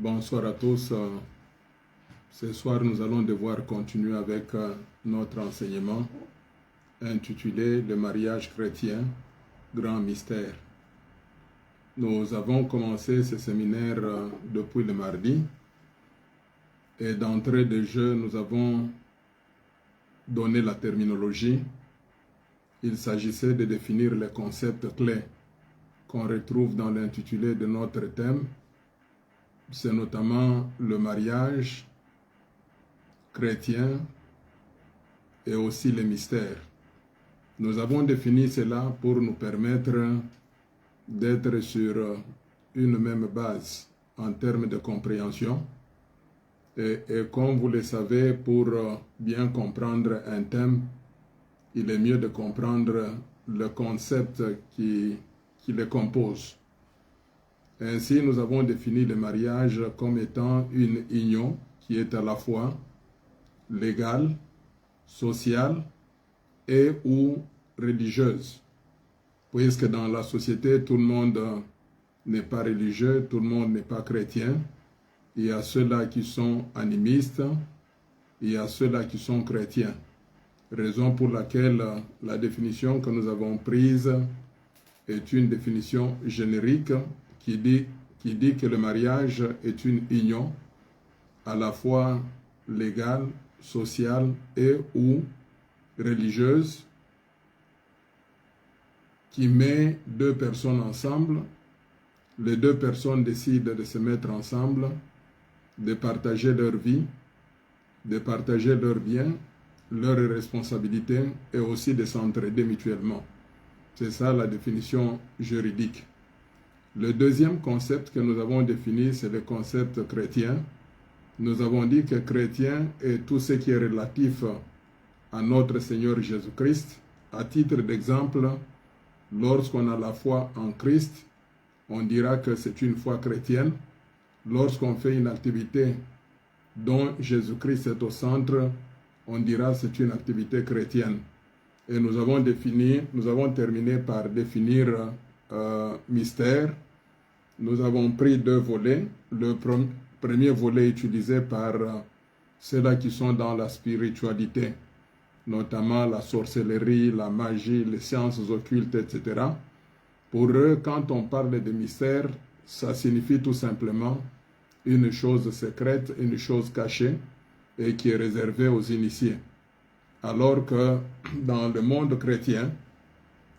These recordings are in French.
Bonsoir à tous. Ce soir, nous allons devoir continuer avec notre enseignement intitulé Le mariage chrétien, grand mystère. Nous avons commencé ce séminaire depuis le mardi et d'entrée de jeu, nous avons donné la terminologie. Il s'agissait de définir les concepts clés qu'on retrouve dans l'intitulé de notre thème. C'est notamment le mariage chrétien et aussi les mystères. Nous avons défini cela pour nous permettre d'être sur une même base en termes de compréhension. Et comme vous le savez, pour bien comprendre un thème, il est mieux de comprendre le concept qui le compose. Ainsi, nous avons défini le mariage comme étant une union qui est à la fois légale, sociale et ou religieuse. Puisque dans la société, tout le monde n'est pas religieux, tout le monde n'est pas chrétien. Il y a ceux-là qui sont animistes, il y a ceux-là qui sont chrétiens. Raison pour laquelle la définition que nous avons prise est une définition générique qui dit que le mariage est une union à la fois légale, sociale et ou religieuse qui met deux personnes ensemble. Les deux personnes décident de se mettre ensemble, de partager leur vie, de partager leurs biens, leurs responsabilités et aussi de s'entraider mutuellement. C'est ça la définition juridique. Le deuxième concept que nous avons défini, c'est le concept chrétien. Nous avons dit que chrétien est tout ce qui est relatif à notre Seigneur Jésus-Christ. À titre d'exemple, lorsqu'on a la foi en Christ, on dira que c'est une foi chrétienne. Lorsqu'on fait une activité dont Jésus-Christ est au centre, on dira que c'est une activité chrétienne. Et nous avons terminé par définir mystère. Nous avons pris deux volets. Le premier volet utilisé par ceux-là qui sont dans la spiritualité, notamment la sorcellerie, la magie, les sciences occultes, etc. Pour eux, quand on parle de mystère, ça signifie tout simplement une chose secrète, une chose cachée et qui est réservée aux initiés. Alors que dans le monde chrétien,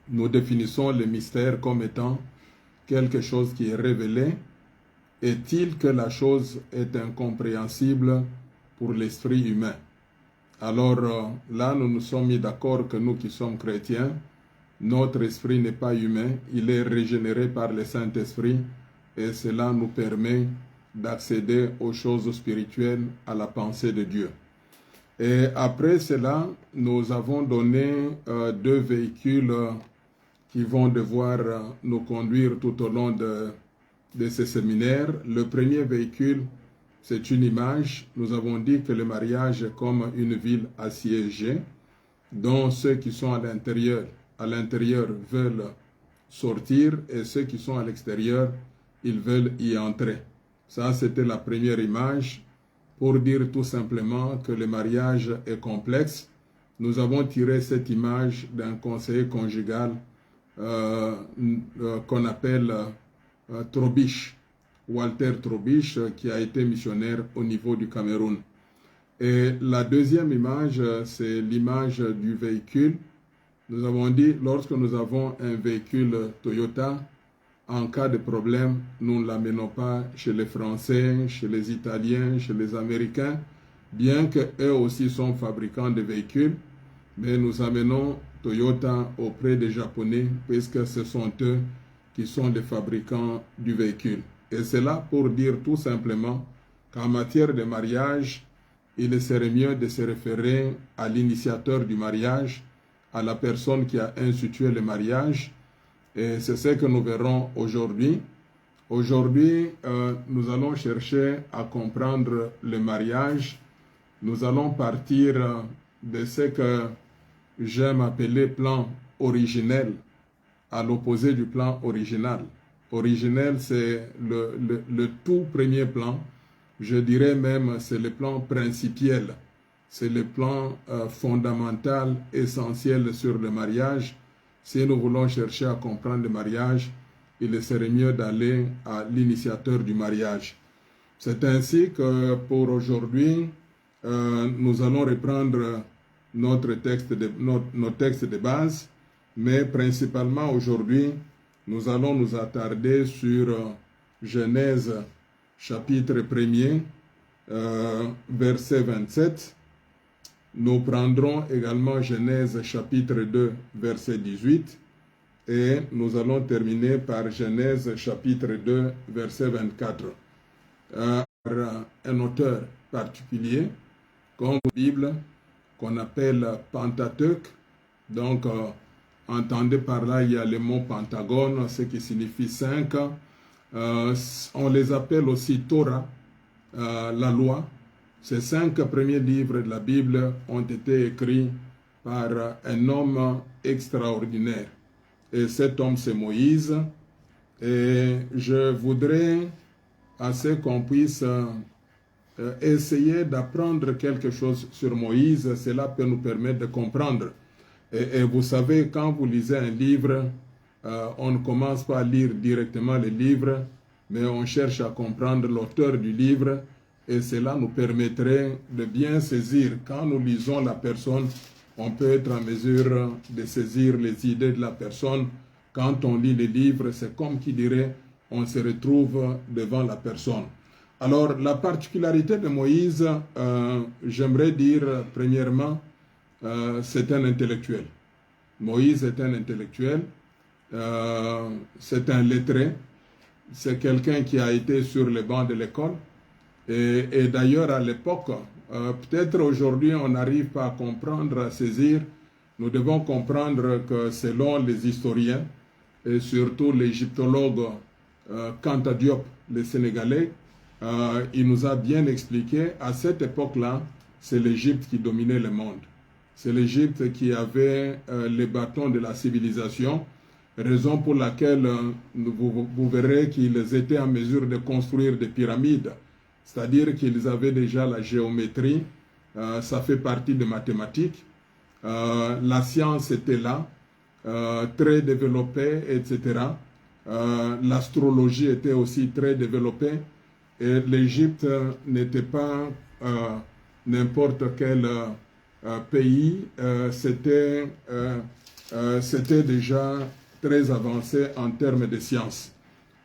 nous définissons le mystère comme étant quelque chose qui est révélé. Est-il que la chose est incompréhensible pour l'esprit humain? Alors là, nous nous sommes mis d'accord que nous qui sommes chrétiens, notre esprit n'est pas humain, il est régénéré par le Saint-Esprit et cela nous permet d'accéder aux choses spirituelles, à la pensée de Dieu. Et après cela, nous avons donné deux véhicules qui vont devoir nous conduire tout au long de ce séminaire. Le premier véhicule, c'est une image. Nous avons dit que le mariage est comme une ville assiégée, dont ceux qui sont à l'intérieur veulent sortir et ceux qui sont à l'extérieur, ils veulent y entrer. Ça, c'était la première image pour dire tout simplement que le mariage est complexe. Nous avons tiré cette image d'un conseiller conjugal qu'on appelle Trobisch, Walter Trobisch, qui a été missionnaire au niveau du Cameroun. Et la deuxième image, c'est l'image du véhicule. Nous avons dit, lorsque nous avons un véhicule Toyota, en cas de problème, nous ne l'amenons pas chez les Français, chez les Italiens, chez les Américains, bien qu'eux aussi sont fabricants de véhicules, mais nous amenons Toyota auprès des Japonais, puisque ce sont eux qui sont les fabricants du véhicule. Et c'est là pour dire tout simplement qu'en matière de mariage, il serait mieux de se référer à l'initiateur du mariage, à la personne qui a institué le mariage. Et c'est ce que nous verrons aujourd'hui. Aujourd'hui, nous allons chercher à comprendre le mariage. Nous allons partir de ce que j'aime appeler plan originel, à l'opposé du plan original. originel, c'est le tout premier plan. Je dirais même c'est le plan principiel. C'est le plan fondamental, essentiel sur le mariage. Si nous voulons chercher à comprendre le mariage, il serait mieux d'aller à l'initiateur du mariage. C'est ainsi que pour aujourd'hui, nous allons reprendre nos textes de base, mais principalement aujourd'hui, nous allons nous attarder sur Genèse chapitre 1er, verset 27. Nous prendrons également Genèse chapitre 2, verset 18. Et nous allons terminer par Genèse chapitre 2, verset 24. Un auteur particulier, comme la Bible, qu'on appelle Pentateuque. Donc, entendez par là, il y a le mot Pentagone, ce qui signifie 5. On les appelle aussi Torah, la loi. Ces 5 premiers livres de la Bible ont été écrits par un homme extraordinaire. Et cet homme, c'est Moïse. Et je voudrais assez qu'on puisse essayer d'apprendre quelque chose sur Moïse. Cela peut nous permettre de comprendre. Et vous savez, quand vous lisez un livre, on ne commence pas à lire directement le livre, mais on cherche à comprendre l'auteur du livre. Et cela nous permettrait de bien saisir. Quand nous lisons la personne, on peut être en mesure de saisir les idées de la personne. Quand on lit les livres, c'est comme qui dirait, on se retrouve devant la personne. Alors, la particularité de Moïse, j'aimerais dire, premièrement, c'est un intellectuel. Moïse est un intellectuel, c'est un lettré, c'est quelqu'un qui a été sur les bancs de l'école. Et d'ailleurs, à l'époque, peut-être aujourd'hui, on n'arrive pas à comprendre, à saisir. Nous devons comprendre que selon les historiens, et surtout l'égyptologue Kanta Diop, le Sénégalais, il nous a bien expliqué, à cette époque-là, c'est l'Égypte qui dominait le monde. C'est l'Égypte qui avait les bâtons de la civilisation, raison pour laquelle vous verrez qu'ils étaient en mesure de construire des pyramides. C'est-à-dire qu'ils avaient déjà la géométrie, ça fait partie des mathématiques. La science était là, très développée, etc. L'astrologie était aussi très développée. Et l'Égypte n'était pas n'importe quel pays, c'était déjà très avancé en termes de science.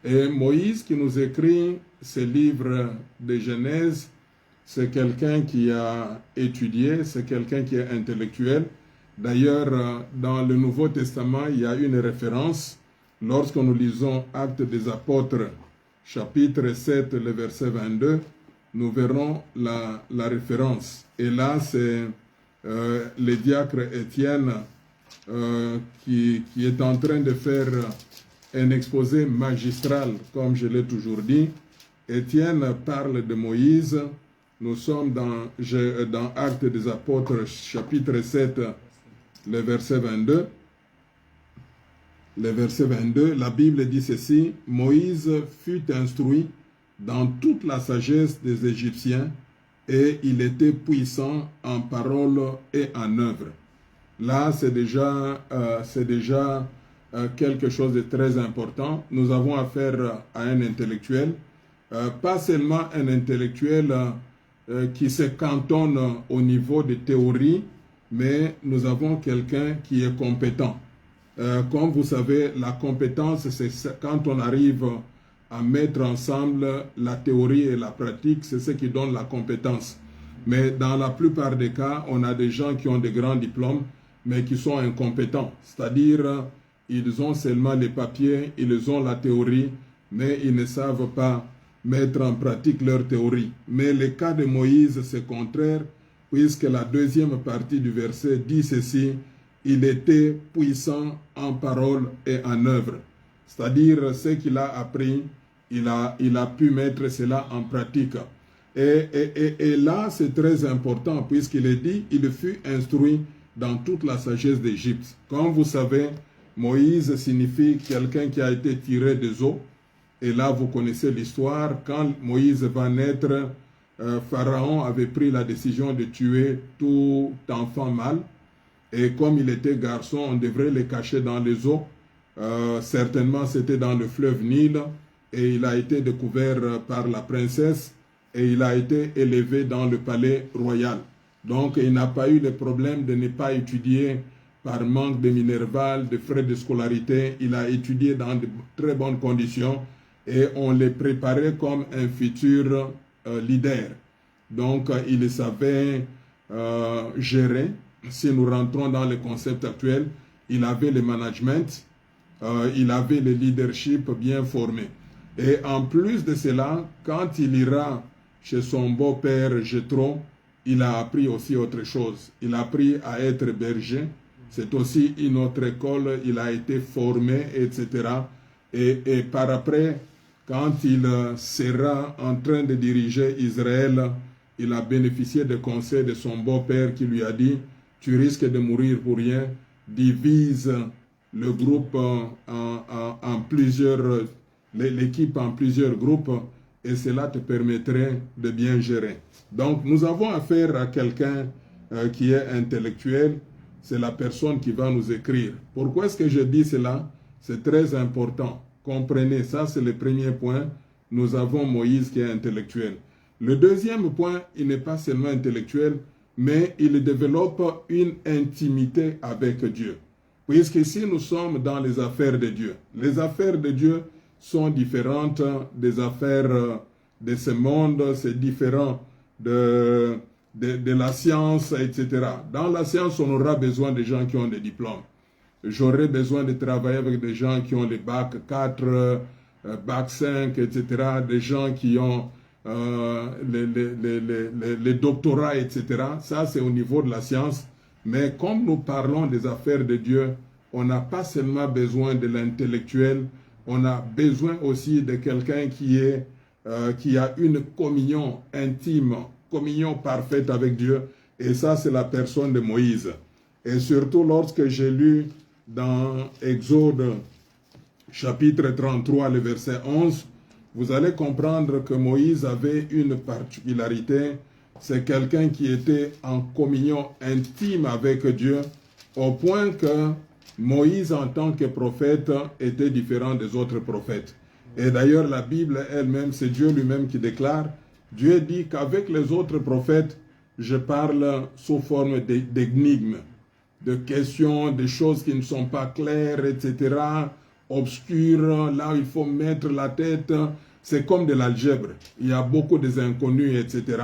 Et Moïse qui nous écrit ce livre de Genèse, c'est quelqu'un qui a étudié, c'est quelqu'un qui est intellectuel. D'ailleurs, dans le Nouveau Testament, il y a une référence. Lorsque nous lisons Actes des Apôtres, chapitre 7, le verset 22, nous verrons la référence. Et là, c'est le diacre Étienne qui est en train de faire un exposé magistral, comme je l'ai toujours dit. Étienne parle de Moïse. Nous sommes dans Actes des Apôtres, chapitre 7, le verset 22. Le verset 22, la Bible dit ceci: Moïse fut instruit dans toute la sagesse des Égyptiens et il était puissant en parole et en œuvre. Là, c'est déjà quelque chose de très important. Nous avons affaire à un intellectuel, pas seulement un intellectuel qui se cantonne au niveau de théorie, mais nous avons quelqu'un qui est compétent. Comme vous savez, la compétence, c'est quand on arrive à mettre ensemble la théorie et la pratique, c'est ce qui donne la compétence. Mais dans la plupart des cas, on a des gens qui ont des grands diplômes, mais qui sont incompétents. C'est-à-dire, ils ont seulement les papiers, ils ont la théorie, mais ils ne savent pas mettre en pratique leur théorie. Mais le cas de Moïse, c'est contraire, puisque la deuxième partie du verset dit ceci: il était puissant en parole et en œuvre. C'est-à-dire, ce qu'il a appris, il a pu mettre cela en pratique. Et là, c'est très important, puisqu'il est dit, il fut instruit dans toute la sagesse d'Égypte. Comme vous savez, Moïse signifie quelqu'un qui a été tiré des eaux. Et là, vous connaissez l'histoire. Quand Moïse va naître, Pharaon avait pris la décision de tuer tout enfant mâle. Et comme il était garçon, on devrait le cacher dans les eaux. Certainement, c'était dans le fleuve Nil. Et il a été découvert par la princesse. Et il a été élevé dans le palais royal. Donc, il n'a pas eu le problème de ne pas étudier par manque de minerval, de frais de scolarité. Il a étudié dans de très bonnes conditions et on le préparait comme un futur leader. Donc, il savait gérer. Si nous rentrons dans le concept actuel, il avait le management, il avait le leadership bien formé. Et en plus de cela, quand il ira chez son beau-père Jéthro, il a appris aussi autre chose. Il a appris à être berger. C'est aussi une autre école. Il a été formé, etc. Et par après, quand il sera en train de diriger Israël, il a bénéficié des conseils de son beau-père qui lui a dit « Tu risques de mourir pour rien. Divise le groupe en plusieurs, l'équipe en plusieurs groupes et cela te permettrait de bien gérer. » Donc, nous avons affaire à quelqu'un qui est intellectuel. C'est la personne qui va nous écrire. Pourquoi est-ce que je dis cela? C'est très important. Comprenez, ça c'est le premier point. Nous avons Moïse qui est intellectuel. Le deuxième point, il n'est pas seulement intellectuel, mais il développe une intimité avec Dieu. Puisqu'ici, nous sommes dans les affaires de Dieu. Les affaires de Dieu sont différentes des affaires de ce monde. C'est différent de la science, etc. Dans la science, on aura besoin de gens qui ont des diplômes. J'aurai besoin de travailler avec des gens qui ont les bac 4, bac 5, etc. Des gens qui ont les doctorats, etc. Ça, c'est au niveau de la science. Mais comme nous parlons des affaires de Dieu, on n'a pas seulement besoin de l'intellectuel, on a besoin aussi de quelqu'un qui a une communion intime, communion parfaite avec Dieu. Et ça, c'est la personne de Moïse. Et surtout, lorsque j'ai lu dans Exode, chapitre 33, le verset 11, vous allez comprendre que Moïse avait une particularité. C'est quelqu'un qui était en communion intime avec Dieu, au point que Moïse, en tant que prophète, était différent des autres prophètes. Et d'ailleurs, la Bible elle-même, c'est Dieu lui-même qui déclare, Dieu dit qu'avec les autres prophètes, je parle sous forme d'énigmes, de questions, de choses qui ne sont pas claires, etc., obscures, là où il faut mettre la tête. C'est comme de l'algèbre. Il y a beaucoup d'inconnus, etc.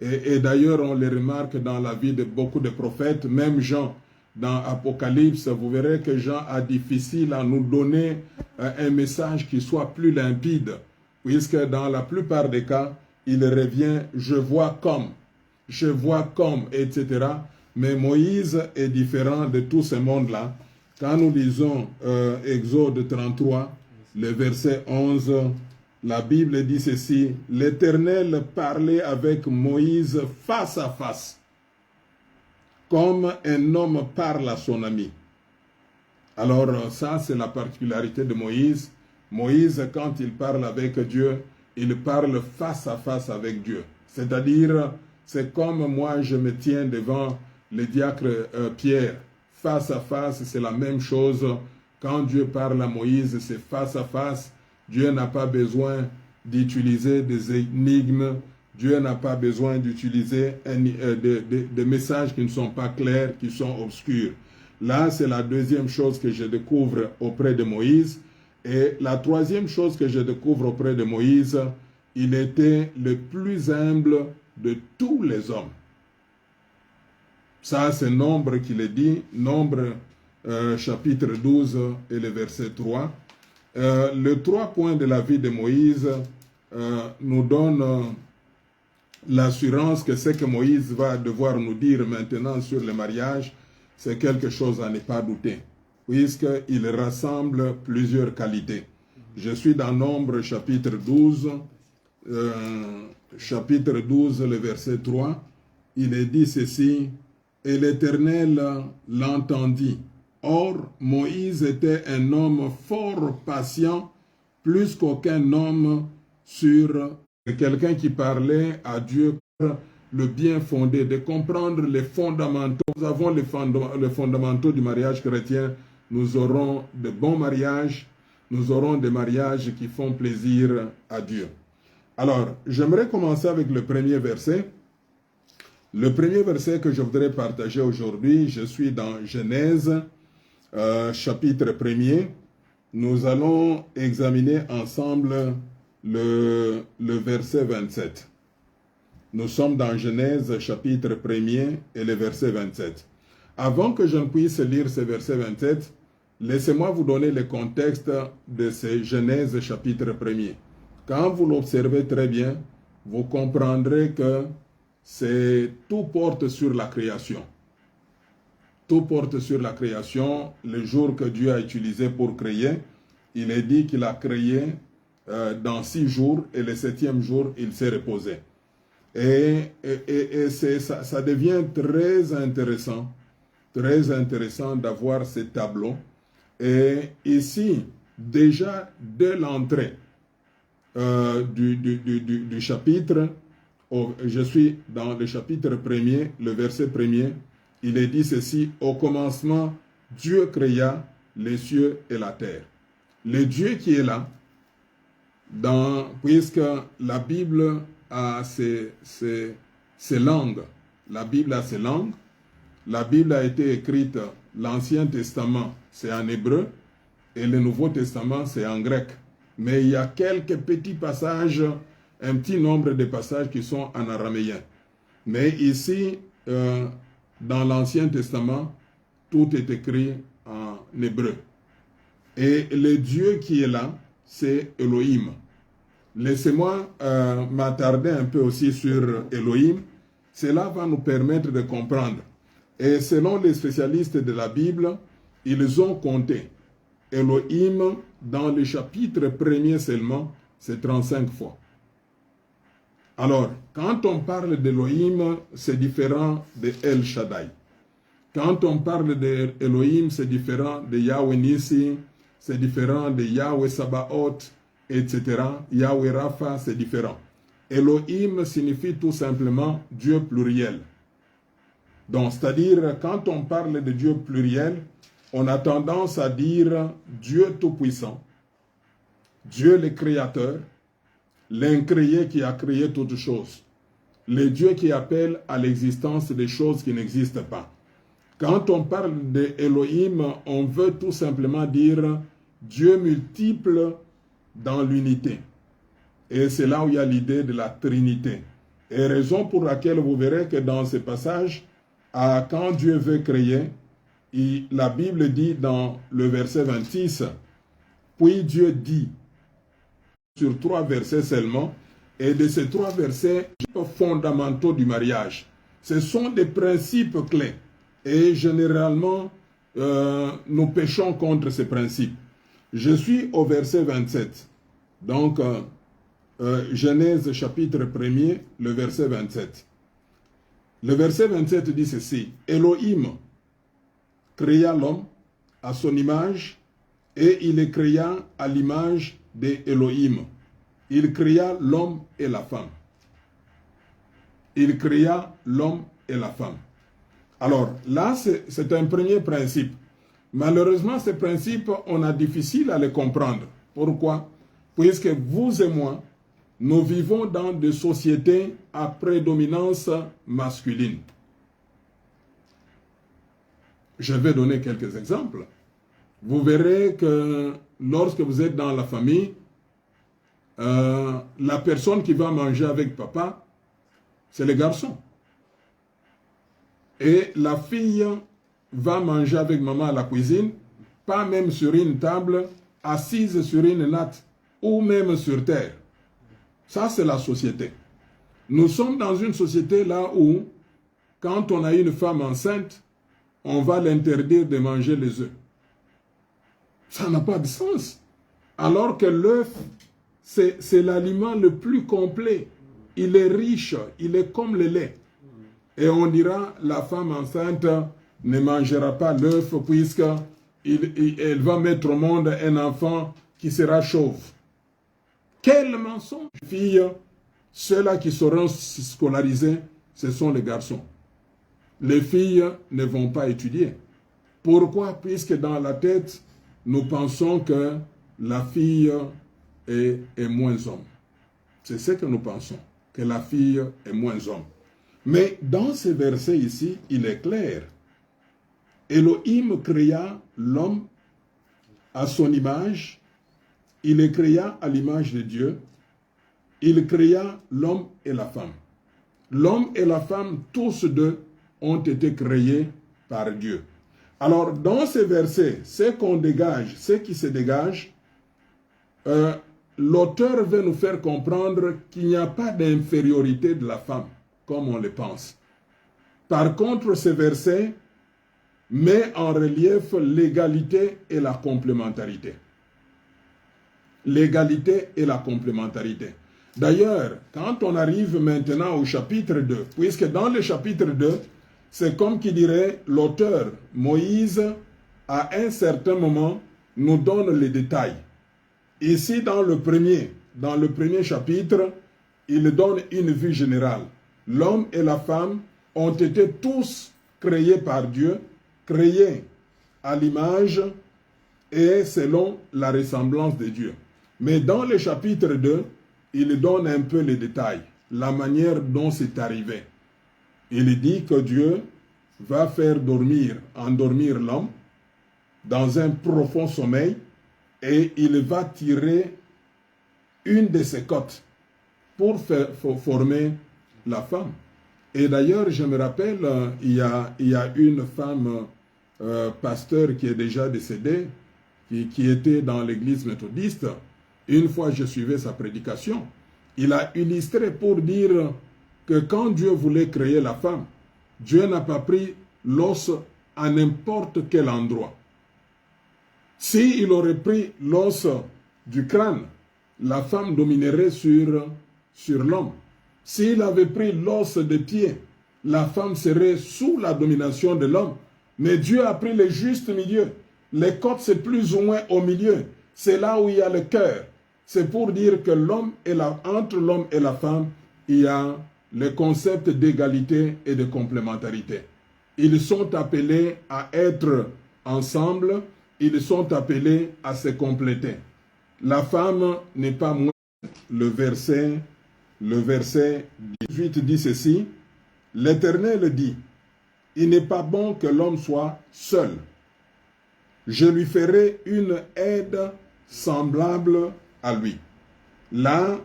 Et d'ailleurs, on les remarque dans la vie de beaucoup de prophètes, même Jean. Dans Apocalypse, vous verrez que Jean a difficile à nous donner un message qui soit plus limpide, puisque dans la plupart des cas, il revient « je vois comme », etc. Mais Moïse est différent de tout ce monde-là. Quand nous lisons Exode 33, le verset 11, la Bible dit ceci, « L'Éternel parlait avec Moïse face à face, comme un homme parle à son ami. » Alors ça, c'est la particularité de Moïse. Moïse, quand il parle avec Dieu, il parle face à face avec Dieu. C'est-à-dire, c'est comme moi, je me tiens devant le diacre Pierre. Face à face, c'est la même chose. Quand Dieu parle à Moïse, c'est face à face. Dieu n'a pas besoin d'utiliser des énigmes. Dieu n'a pas besoin d'utiliser des messages qui ne sont pas clairs, qui sont obscurs. Là, c'est la deuxième chose que je découvre auprès de Moïse. Et la troisième chose que je découvre auprès de Moïse, il était le plus humble de tous les hommes. Ça, c'est Nombre qui le dit, Nombre chapitre 12 et le verset 3. Les 3 points de la vie de Moïse nous donnent l'assurance que ce que Moïse va devoir nous dire maintenant sur le mariage, c'est quelque chose à ne pas douter, puisqu'il rassemble plusieurs qualités. Je suis dans Nombre chapitre 12, le verset 3. Il est dit ceci, « Et l'Éternel l'entendit. Or, Moïse était un homme fort patient plus qu'aucun homme sur quelqu'un qui parlait à Dieu pour le bien fondé, de comprendre les fondamentaux. Nous avons les fondamentaux du mariage chrétien. Nous aurons de bons mariages, nous aurons des mariages qui font plaisir à Dieu. Alors, j'aimerais commencer avec le premier verset. Le premier verset que je voudrais partager aujourd'hui, je suis dans Genèse, chapitre 1er. Nous allons examiner ensemble le verset 27. Nous sommes dans Genèse, chapitre 1er et le verset 27. Avant que je ne puisse lire ce verset 27, laissez-moi vous donner le contexte de ce Genèse, chapitre 1er. Quand vous l'observez très bien, vous comprendrez que tout porte sur la création. Tout porte sur la création. Le jour que Dieu a utilisé pour créer, il est dit qu'il a créé dans 6 jours et le 7e jour, il s'est reposé. Et ça devient très intéressant d'avoir ces tableaux. Et ici, déjà, dès l'entrée du chapitre, je suis dans le chapitre 1er, le verset 1er, il est dit ceci: au commencement, Dieu créa les cieux et la terre. Le Dieu qui est là, puisque la Bible a ses langues, la Bible a ses langues, la Bible a été écrite, l'Ancien Testament c'est en hébreu et le Nouveau Testament c'est en grec. Mais il y a quelques petits passages, un petit nombre de passages qui sont en araméen. Mais ici, dans l'Ancien Testament, tout est écrit en hébreu. Et le Dieu qui est là, c'est Elohim. Laissez-moi m'attarder un peu aussi sur Elohim. Cela va nous permettre de comprendre. Et selon les spécialistes de la Bible, ils ont compté Elohim dans le chapitre 1er seulement, c'est 35 fois. Alors, quand on parle d'Elohim, c'est différent de El Shaddai. Quand on parle d'Elohim, c'est différent de Yahweh Nissi, c'est différent de Yahweh Sabaoth, etc. Yahweh Rapha, c'est différent. Elohim signifie tout simplement Dieu pluriel. Donc, c'est-à-dire, quand on parle de Dieu pluriel, on a tendance à dire Dieu tout-puissant, Dieu le créateur, l'incréé qui a créé toutes choses, le Dieu qui appelle à l'existence des choses qui n'existent pas. Quand on parle d'Elohim, on veut tout simplement dire Dieu multiple dans l'unité. Et c'est là où il y a l'idée de la Trinité. Et raison pour laquelle vous verrez que dans ce passage, quand Dieu veut créer, la Bible dit dans le verset 26, puis Dieu dit, sur 3 versets seulement, et de ces 3 versets fondamentaux du mariage. Ce sont des principes clés. Et généralement, nous péchons contre ces principes. Je suis au verset 27. Donc, Genèse chapitre 1er, le verset 27. Le verset 27 dit ceci: Elohim créa l'homme à son image et il le créa à l'image d'Elohim. Il créa l'homme et la femme. Il créa l'homme et la femme. Alors là, c'est un premier principe. Malheureusement, ce principe, on a difficile à le comprendre. Pourquoi? Puisque vous et moi, nous vivons dans des sociétés à prédominance masculine. Je vais donner quelques exemples. Vous verrez que lorsque vous êtes dans la famille, la personne qui va manger avec papa, c'est le garçon. Et la fille va manger avec maman à la cuisine, pas même sur une table, assise sur une natte, ou même sur terre. Ça, c'est la société. Nous sommes dans une société là où, quand on a une femme enceinte, on va l'interdire de manger les œufs. Ça n'a pas de sens. Alors que l'œuf, c'est l'aliment le plus complet. Il est riche, il est comme le lait. Et on dira, la femme enceinte ne mangera pas l'œuf puisqu'elle va mettre au monde un enfant qui sera chauve. Quel mensonge! Les filles, ceux-là qui seront scolarisés, ce sont les garçons. Les filles ne vont pas étudier. Pourquoi? Puisque dans la tête, nous pensons que la fille est moins homme. C'est ce que nous pensons, que la fille est moins homme. Mais dans ce verset ici, il est clair. Elohim créa l'homme à son image. Il le créa à l'image de Dieu. Il créa l'homme et la femme. L'homme et la femme, tous deux, ont été créés par Dieu. Alors, dans ces versets, ce qu'on dégage, ce qui se dégage, l'auteur veut nous faire comprendre qu'il n'y a pas d'infériorité de la femme, comme on le pense. Par contre, ce verset met en relief l'égalité et la complémentarité. L'égalité et la complémentarité. D'ailleurs, quand on arrive maintenant au chapitre 2, puisque dans le chapitre 2, c'est comme qui dirait l'auteur, Moïse, à un certain moment, nous donne les détails. Ici, dans le premier chapitre, il donne une vue générale. L'homme et la femme ont été tous créés par Dieu, créés à l'image et selon la ressemblance de Dieu. Mais dans le chapitre 2, il donne un peu les détails, la manière dont c'est arrivé. Il dit que Dieu va faire endormir l'homme dans un profond sommeil et il va tirer une de ses côtes pour former la femme. Et d'ailleurs, je me rappelle, il y a une femme pasteur qui est déjà décédée, qui était dans l'église méthodiste. Une fois, je suivais sa prédication. Il a illustré pour dire que quand Dieu voulait créer la femme, Dieu n'a pas pris l'os à n'importe quel endroit. S'il aurait pris l'os du crâne, la femme dominerait sur l'homme. S'il avait pris l'os des pieds, la femme serait sous la domination de l'homme. Mais Dieu a pris le juste milieu. Les côtes, c'est plus ou moins au milieu. C'est là où il y a le cœur. C'est pour dire que entre l'homme et la femme, il y a le concept d'égalité et de complémentarité. Ils sont appelés à être ensemble, ils sont appelés à se compléter. La femme n'est pas moins. Le verset 18 dit ceci, l'Éternel dit, il n'est pas bon que l'homme soit seul. Je lui ferai une aide semblable à lui. Là,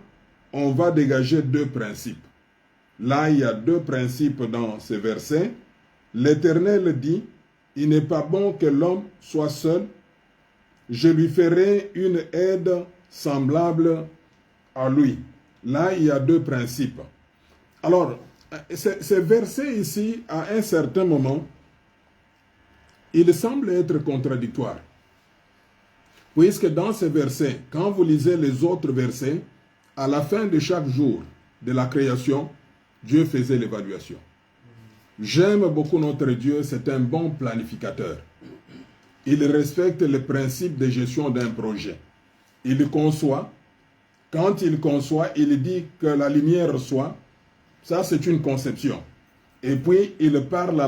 on va dégager deux principes. Là, il y a deux principes dans ce verset. L'Éternel dit, il n'est pas bon que l'homme soit seul. Je lui ferai une aide semblable à lui. Là, il y a deux principes. Alors, ce verset ici, à un certain moment, il semble être contradictoire. Puisque dans ce verset, quand vous lisez les autres versets, à la fin de chaque jour de la création, Dieu faisait l'évaluation. J'aime beaucoup notre Dieu, c'est un bon planificateur. Il respecte le principe de gestion d'un projet. Il conçoit. Quand il conçoit, il dit que la lumière soit. Ça, c'est une conception. Et puis, il part à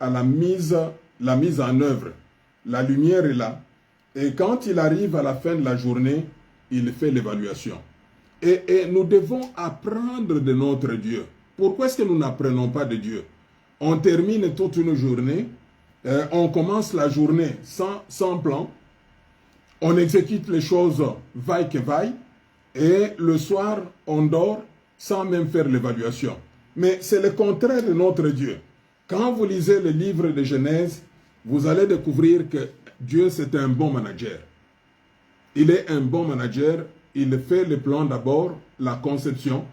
la mise en œuvre. La lumière est là. Et quand il arrive à la fin de la journée, il fait l'évaluation. Et nous devons apprendre de notre Dieu. Pourquoi est-ce que nous n'apprenons pas de Dieu? On termine toute une journée, on commence la journée sans plan, on exécute les choses vaille que vaille, et le soir, on dort sans même faire l'évaluation. Mais c'est le contraire de notre Dieu. Quand vous lisez le livre de Genèse, vous allez découvrir que Dieu, c'est un bon manager. Il est un bon manager. Il fait le plan d'abord, la conception.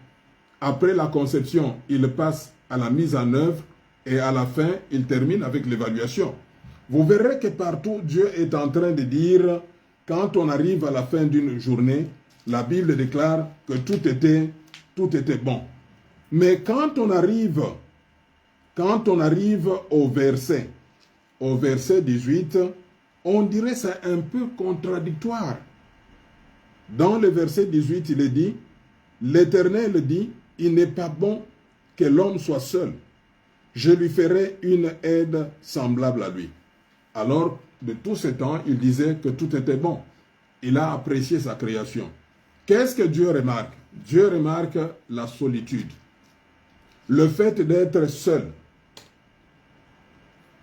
Après la conception, il passe à la mise en œuvre. Et à la fin, il termine avec l'évaluation. Vous verrez que partout, Dieu est en train de dire, quand on arrive à la fin d'une journée, la Bible déclare que tout était bon. Mais quand on arrive au verset 18, on dirait que c'est un peu contradictoire. Dans le verset 18, il est dit, l'Éternel dit, il n'est pas bon que l'homme soit seul. Je lui ferai une aide semblable à lui. Alors, de tout ce temps, il disait que tout était bon. Il a apprécié sa création. Qu'est-ce que Dieu remarque? Dieu remarque la solitude. Le fait d'être seul,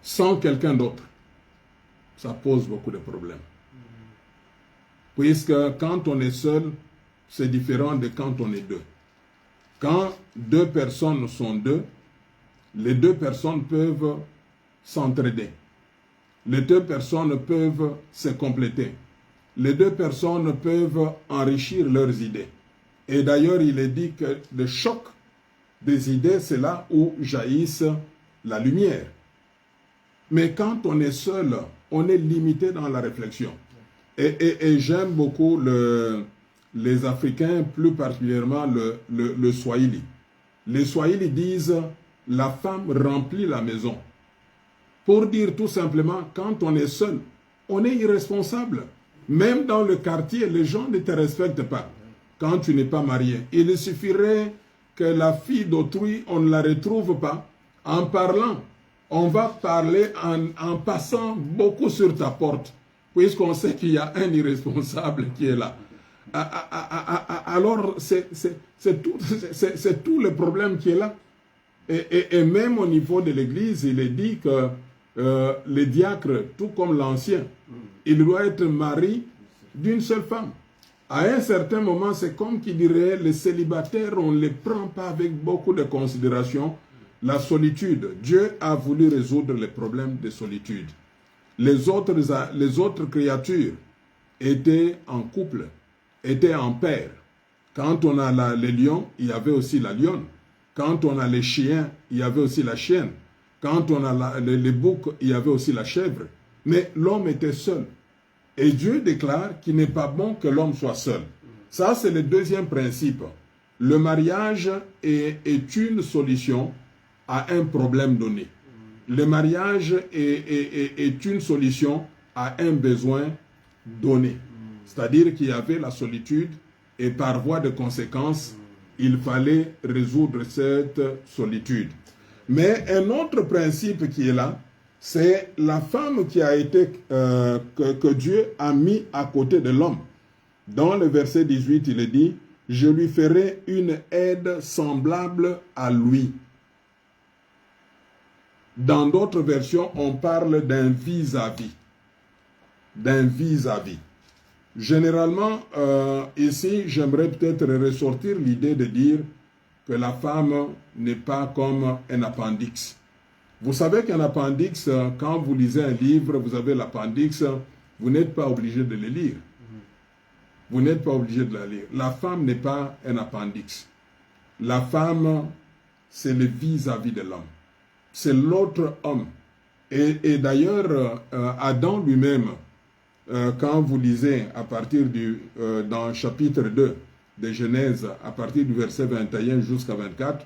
sans quelqu'un d'autre, ça pose beaucoup de problèmes. Puisque quand on est seul, c'est différent de quand on est deux. Quand deux personnes sont deux, les deux personnes peuvent s'entraider. Les deux personnes peuvent se compléter. Les deux personnes peuvent enrichir leurs idées. Et d'ailleurs, il est dit que le choc des idées, c'est là où jaillisse la lumière. Mais quand on est seul, on est limité dans la réflexion. Et j'aime beaucoup les Africains, plus particulièrement le Swahili. Les Swahili disent « la femme remplit la maison ». Pour dire tout simplement, quand on est seul, on est irresponsable. Même dans le quartier, les gens ne te respectent pas quand tu n'es pas marié. Il suffirait que la fille d'autrui, on ne la retrouve pas. En parlant, on va parler en passant beaucoup sur ta porte, puisqu'on sait qu'il y a un irresponsable qui est là. Alors, c'est tout le problème qui est là. Et même au niveau de l'Église, il est dit que le diacre, tout comme l'ancien, il doit être marié d'une seule femme. À un certain moment, c'est comme qui dirait, les célibataires, on ne les prend pas avec beaucoup de considération. La solitude, Dieu a voulu résoudre les problèmes de solitude. Les autres créatures étaient en couple, étaient en paire. Quand on a les lions, il y avait aussi la lionne. Quand on a les chiens, il y avait aussi la chienne. Quand on a les boucs, il y avait aussi la chèvre. Mais l'homme était seul. Et Dieu déclare qu'il n'est pas bon que l'homme soit seul. Ça, c'est le deuxième principe. Le mariage est une solution à un problème donné. Le mariage est une solution à un besoin donné. C'est-à-dire qu'il y avait la solitude et par voie de conséquence, il fallait résoudre cette solitude. Mais un autre principe qui est là, c'est la femme qui a été, que Dieu a mis à côté de l'homme. Dans le verset 18, il est dit, « Je lui ferai une aide semblable à lui. » Dans d'autres versions, on parle d'un vis-à-vis. D'un vis-à-vis. Généralement, ici, j'aimerais peut-être ressortir l'idée de dire que la femme n'est pas comme un appendix. Vous savez qu'un appendix, quand vous lisez un livre, vous avez l'appendix, vous n'êtes pas obligé de le lire. Vous n'êtes pas obligé de la lire. La femme n'est pas un appendix. La femme, c'est le vis-à-vis de l'homme. C'est l'autre homme. Et d'ailleurs, Adam lui-même, quand vous lisez à partir dans chapitre 2 de Genèse, à partir du verset 21 jusqu'à 24,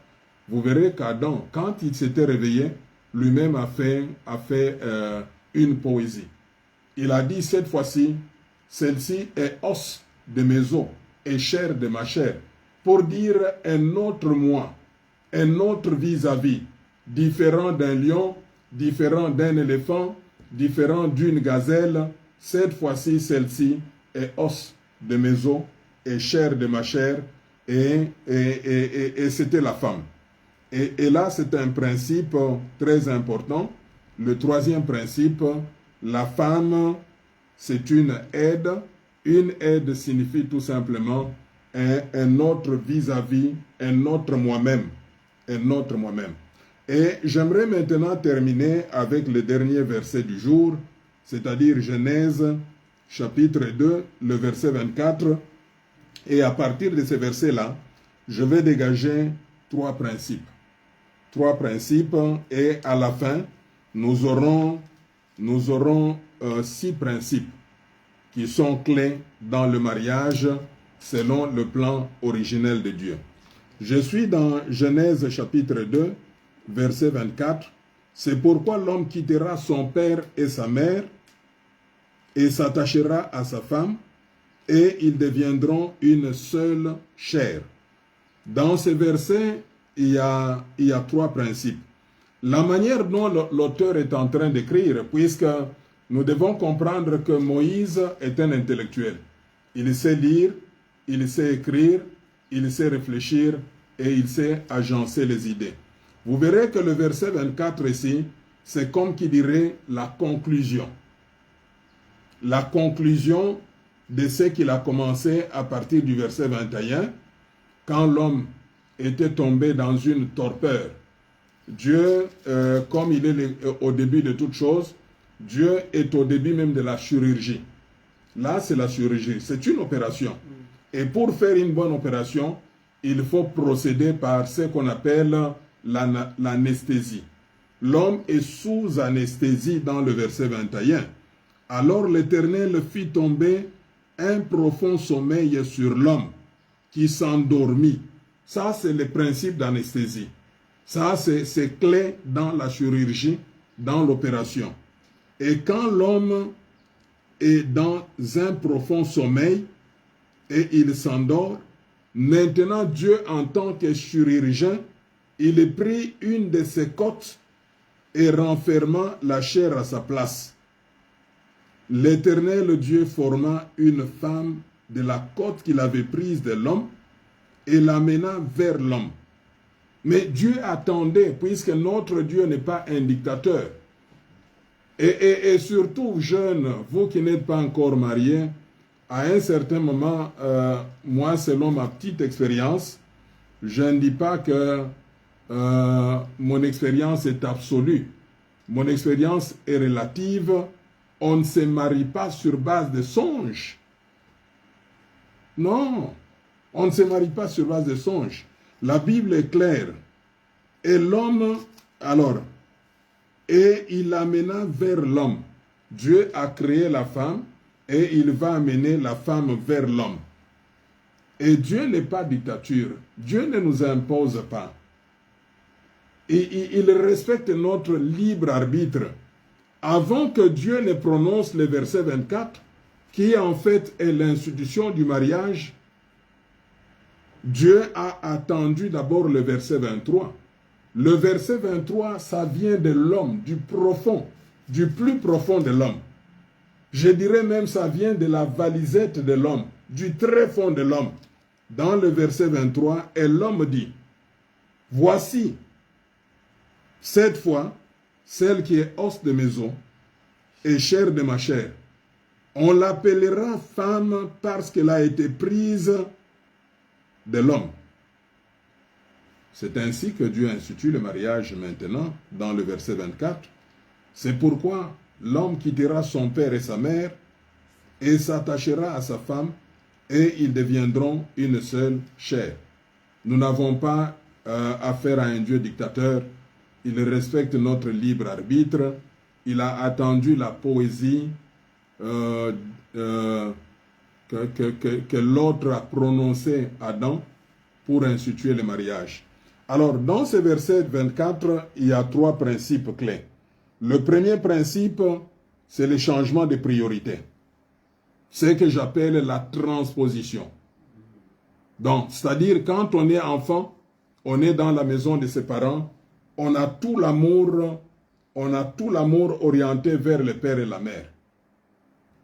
vous verrez qu'Adam, quand il s'était réveillé, lui-même a fait une poésie. Il a dit cette fois-ci, celle-ci est os de mes os et chair de ma chair, pour dire un autre moi, un autre vis-à-vis, différent d'un lion, différent d'un éléphant, différent d'une gazelle. Cette fois-ci, celle-ci est os de mes os et chair de ma chair, et c'était la femme. Et là, c'est un principe très important. Le troisième principe, la femme, c'est une aide. Une aide signifie tout simplement un autre vis-à-vis, un autre moi-même. Un autre moi-même. Et j'aimerais maintenant terminer avec le dernier verset du jour, c'est-à-dire Genèse, chapitre 2, le verset 24. Et à partir de ce verset-là, je vais dégager trois principes. Trois principes, et à la fin, nous aurons 6 principes qui sont clés dans le mariage selon le plan originel de Dieu. Je suis dans Genèse chapitre 2, verset 24. C'est pourquoi l'homme quittera son père et sa mère et s'attachera à sa femme, et ils deviendront une seule chair. Dans ces versets, il y a 3 principes. La manière dont l'auteur est en train d'écrire, puisque nous devons comprendre que Moïse est un intellectuel. Il sait lire, il sait écrire, il sait réfléchir et il sait agencer les idées. Vous verrez que le verset 24 ici, c'est comme qui dirait la conclusion. La conclusion de ce qu'il a commencé à partir du verset 21, quand l'homme était tombé dans une torpeur. Dieu, comme il est au début de toute chose, Dieu est au début même de la chirurgie. Là, c'est la chirurgie, c'est une opération. Et pour faire une bonne opération, il faut procéder par ce qu'on appelle l'anesthésie. L'homme est sous anesthésie dans le verset 21. Alors l'Éternel fit tomber un profond sommeil sur l'homme qui s'endormit. Ça, c'est le principe d'anesthésie. Ça, c'est clé dans la chirurgie, dans l'opération. Et quand l'homme est dans un profond sommeil et il s'endort, maintenant Dieu, en tant que chirurgien, il prit une de ses côtes et renferma la chair à sa place. L'Éternel Dieu forma une femme de la côte qu'il avait prise de l'homme et l'amena vers l'homme. Mais Dieu attendait, puisque notre Dieu n'est pas un dictateur. Et surtout, jeunes, vous qui n'êtes pas encore mariés, à un certain moment, moi, selon ma petite expérience, je ne dis pas que mon expérience est absolue. Mon expérience est relative. On ne se marie pas sur base de songes. Non, on ne se marie pas sur base de songes. La Bible est claire. Et l'homme, alors, et il l'amena vers l'homme. Dieu a créé la femme et il va amener la femme vers l'homme. Et Dieu n'est pas dictature. Dieu ne nous impose pas. Et il respecte notre libre arbitre. Avant que Dieu ne prononce le verset 24, qui en fait est l'institution du mariage, Dieu a attendu d'abord le verset 23. Le verset 23, ça vient de l'homme, du profond, du plus profond de l'homme. Je dirais même ça vient de la valisette de l'homme, du très fond de l'homme. Dans le verset 23, et l'homme dit, « Voici, cette fois, celle qui est os de mes os et chair de ma chair. On l'appellera femme parce qu'elle a été prise de l'homme. » C'est ainsi que Dieu institue le mariage maintenant, dans le verset 24. C'est pourquoi l'homme quittera son père et sa mère et s'attachera à sa femme et ils deviendront une seule chair. Nous n'avons pas affaire à un Dieu dictateur. Il respecte notre libre arbitre. Il a attendu la poésie que l'autre a prononcée Adam pour instituer le mariage. Alors, dans ce verset 24, il y a 3 principes clés. Le premier principe, c'est le changement de priorité. C'est ce que j'appelle la transposition. Donc, c'est-à-dire quand on est enfant, on est dans la maison de ses parents, on a tout l'amour orienté vers le père et la mère.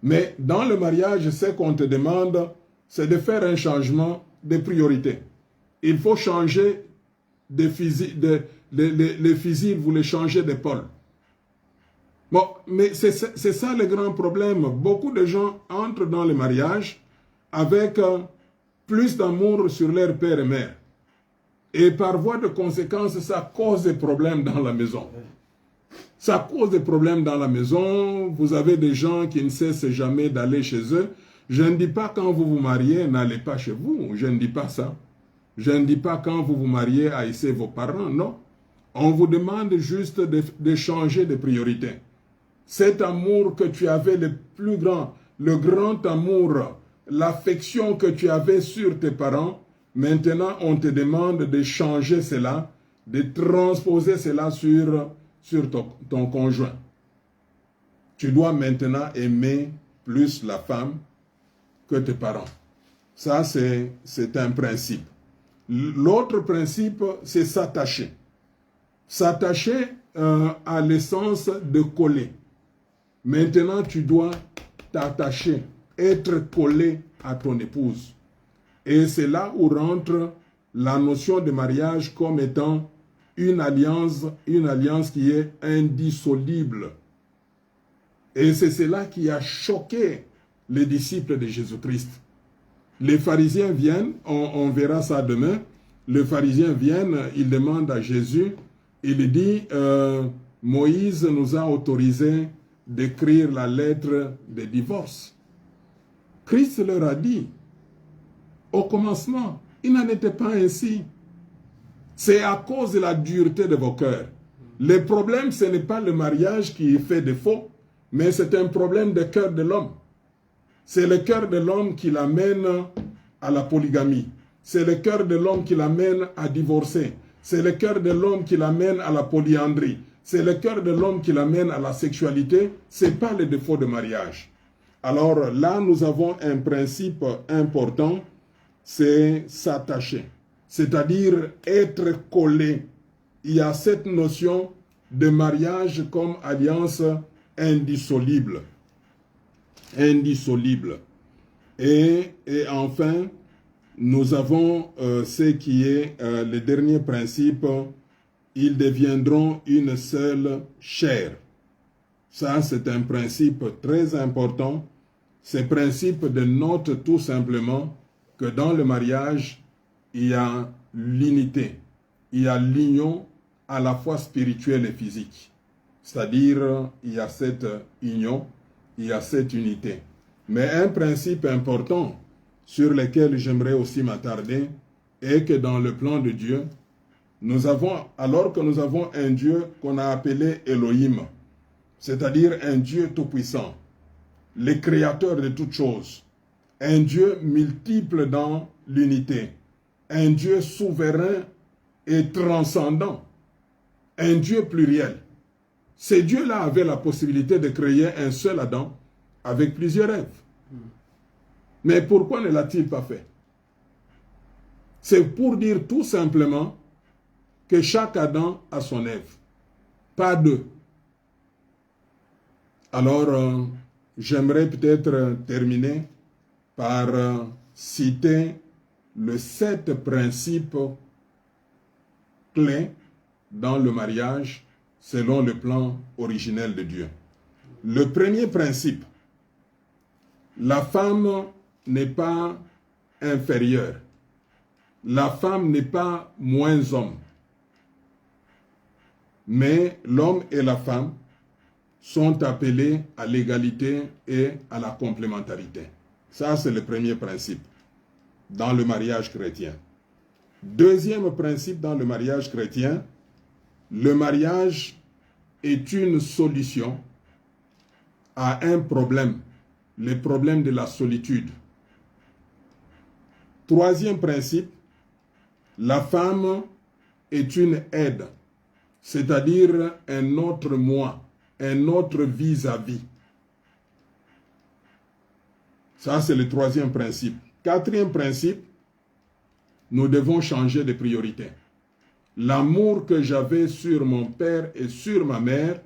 Mais dans le mariage, ce qu'on te demande, c'est de faire un changement de priorité. Il faut changer les fusils, vous les changez d'épaule. Bon, mais c'est ça le grand problème. Beaucoup de gens entrent dans le mariage avec plus d'amour sur leur père et mère. Et par voie de conséquence, ça cause des problèmes dans la maison. Ça cause des problèmes dans la maison. Vous avez des gens qui ne cessent jamais d'aller chez eux. Je ne dis pas quand vous vous mariez, n'allez pas chez vous. Je ne dis pas ça. Je ne dis pas quand vous vous mariez, haïssez vos parents. Non. On vous demande juste de changer de priorité. Cet amour que tu avais le plus grand, le grand amour, l'affection que tu avais sur tes parents, maintenant on te demande de changer cela, de transposer cela sur ton conjoint. Tu dois maintenant aimer plus la femme que tes parents. Ça, c'est un principe. L'autre principe, c'est s'attacher. S'attacher à l'essence de coller. Maintenant, tu dois t'attacher, être collé à ton épouse. Et c'est là où rentre la notion de mariage comme étant une alliance qui est indissoluble. Et c'est cela qui a choqué les disciples de Jésus-Christ. Les pharisiens viennent, on verra ça demain, les pharisiens viennent, ils demandent à Jésus, il dit, Moïse nous a autorisé d'écrire la lettre de divorce. Christ leur a dit, au commencement, il n'en était pas ainsi. C'est à cause de la dureté de vos cœurs. Le problème, ce n'est pas le mariage qui fait défaut, mais c'est un problème de cœur de l'homme. C'est le cœur de l'homme qui l'amène à la polygamie. C'est le cœur de l'homme qui l'amène à divorcer. C'est le cœur de l'homme qui l'amène à la polyandrie. C'est le cœur de l'homme qui l'amène à la sexualité. Ce n'est pas le défaut de mariage. Alors là, nous avons un principe important, c'est s'attacher. C'est-à-dire être collé. Il y a cette notion de mariage comme alliance indissoluble. Indissoluble. Et enfin, nous avons ce qui est le dernier principe, ils deviendront une seule chair. Ça, c'est un principe très important. Ce principe dénote tout simplement que dans le mariage, il y a l'unité, il y a l'union à la fois spirituelle et physique. C'est-à-dire, il y a cette union, il y a cette unité. Mais un principe important sur lequel j'aimerais aussi m'attarder est que dans le plan de Dieu, alors que nous avons un Dieu qu'on a appelé Elohim, c'est-à-dire un Dieu tout-puissant, le créateur de toutes choses, un Dieu multiple dans l'unité, un Dieu souverain et transcendant, un Dieu pluriel. Ces dieux-là avaient la possibilité de créer un seul Adam avec plusieurs Èves. Mais pourquoi ne l'a-t-il pas fait? C'est pour dire tout simplement que chaque Adam a son Ève, pas deux. Alors, j'aimerais peut-être terminer par citer les 7 principes clés dans le mariage selon le plan originel de Dieu. Le premier principe, la femme n'est pas inférieure. La femme n'est pas moins homme. Mais l'homme et la femme sont appelés à l'égalité et à la complémentarité. Ça, c'est le premier principe dans le mariage chrétien. Deuxième principe dans le mariage chrétien, le mariage est une solution à un problème, le problème de la solitude. Troisième principe, la femme est une aide, c'est-à-dire un autre moi, un autre vis-à-vis. Ça, c'est le troisième principe. Quatrième principe, nous devons changer de priorité. L'amour que j'avais sur mon père et sur ma mère,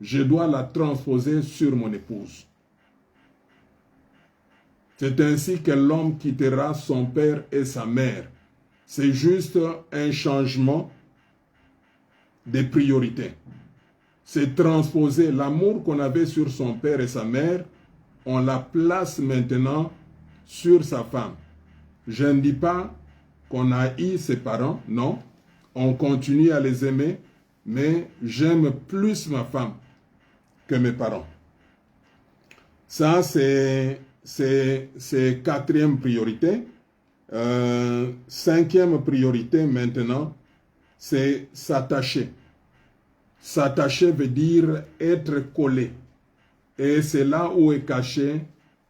je dois la transposer sur mon épouse. C'est ainsi que l'homme quittera son père et sa mère. C'est juste un changement de priorité. C'est transposer l'amour qu'on avait sur son père et sa mère, on la place maintenant sur sa femme. Je ne dis pas qu'on haït ses parents, non. On continue à les aimer, mais j'aime plus ma femme que mes parents. Ça, c'est quatrième priorité. Cinquième priorité maintenant, c'est s'attacher. S'attacher veut dire être collé. Et c'est là où est cachée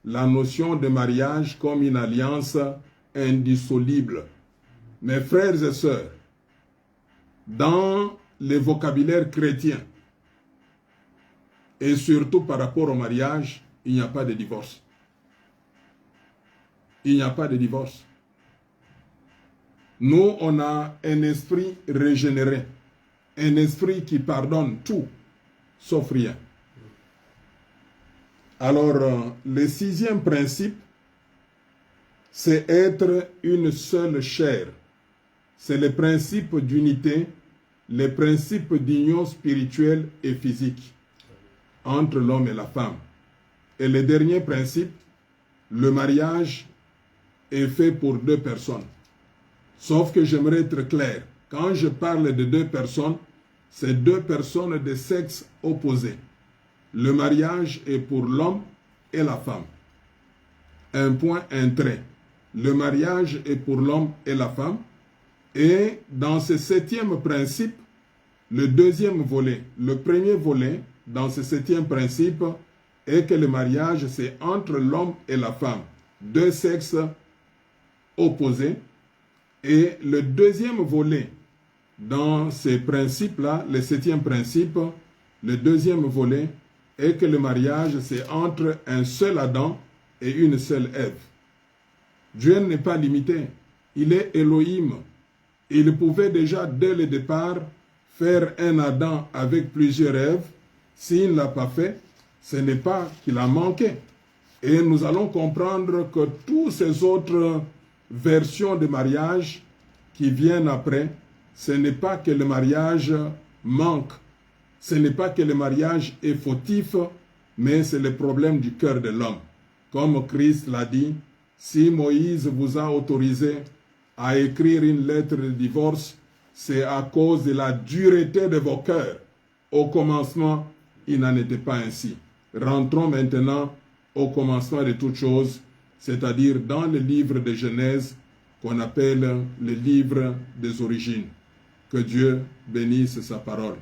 la notion de mariage comme une alliance indissoluble. Mes frères et sœurs, dans le vocabulaire chrétien, et surtout par rapport au mariage, il n'y a pas de divorce. il n'y a pas de divorce. Nous, on a un esprit régénéré, un esprit qui pardonne tout, sauf rien. Alors, le sixième principe, c'est être une seule chair. C'est le principe d'unité, le principe d'union spirituelle et physique entre l'homme et la femme. Et le dernier principe, le mariage est fait pour deux personnes. Sauf que j'aimerais être clair. Quand je parle de deux personnes, c'est deux personnes de sexe opposé. Le mariage est pour l'homme et la femme. Un point, un trait. Le mariage est pour l'homme et la femme. Et dans ce septième principe, le deuxième volet, le premier volet, dans ce septième principe, est que le mariage, c'est entre l'homme et la femme. Deux sexes opposés. Et le deuxième volet, dans ces principes-là, le septième principe, le deuxième volet, est que le mariage, c'est entre un seul Adam et une seule Ève. Dieu n'est pas limité. Il est Elohim. Il pouvait déjà, dès le départ, faire un Adam avec plusieurs Èves. S'il ne l'a pas fait, ce n'est pas qu'il a manqué. Et nous allons comprendre que toutes ces autres versions de mariage qui viennent après, ce n'est pas que le mariage manque. Ce n'est pas que le mariage est fautif, mais c'est le problème du cœur de l'homme. Comme Christ l'a dit, si Moïse vous a autorisé à écrire une lettre de divorce, c'est à cause de la dureté de vos cœurs. Au commencement, il n'en était pas ainsi. Rentrons maintenant au commencement de toutes choses, c'est-à-dire dans le livre de Genèse, qu'on appelle le livre des origines. Que Dieu bénisse sa parole.